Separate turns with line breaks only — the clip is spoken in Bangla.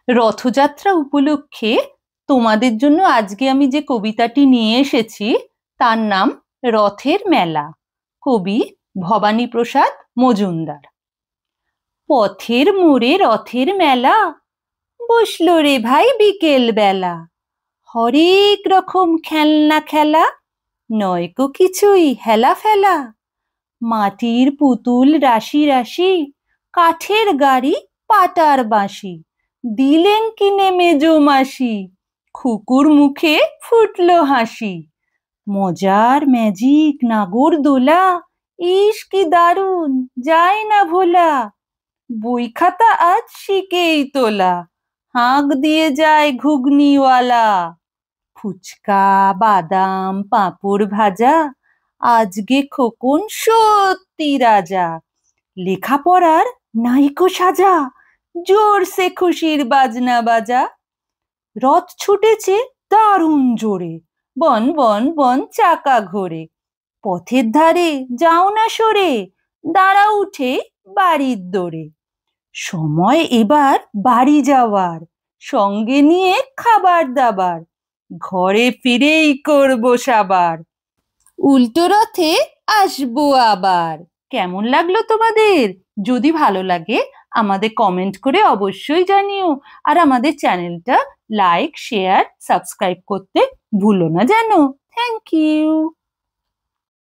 রথযাত্রা উপলক্ষে তোমাদের জন্য আজকে আমি যে কবিতাটি নিয়ে এসেছি তার নাম রথের মেলা। কবি ভবানীপ্রসাদ মজুমদার। পথের মোড়ে রথের মেলা, বসলো রে ভাই বিকেল বেলা। হরেক রকম খেলনা খেলা, নয়কো কিছুই হেলা ফেলা। মাটির পুতুল রাশি রাশি, কাঠের গাড়ি পাটার বাঁশি, দিলেন কিনে মেজো মাসি, খুকুর মুখে ফুটলো হাসি। মজার ম্যাজিক নাগরদোলা, ইস কি দারুণ যায় না ভোলা। বই খাতা আজ শিকেই তোলা, হাঁক দিয়ে যায় ঘুগনিওয়ালা। ফুচকা বাদাম পাঁপড় ভাজা, আজকে খোকন সত্যি রাজা। লেখাপড়ার নাইকো সাজা, জোরসে খুশির বাজনা বাজা। রথ ছুটেছে দারুণ জোরে, বন বন বন চাকা ঘোরে। পথের ধারে যাও না সরে, দাঁড়া উঠে বাড়ির দোরে। সময় এবার বাড়ি যাওয়ার, সঙ্গে নিয়ে খাবার দাবার। ঘরে ফিরেই করবো সাবার, উল্টো রথে আসবো আবার। কেমন লাগলো তোমাদের? যদি ভালো লাগে আমাদের কমেন্ট করে অবশ্যই জানিও, আর আমাদের চ্যানেলটা লাইক শেয়ার সাবস্ক্রাইব করতে ভুলো না যেন। Thank you.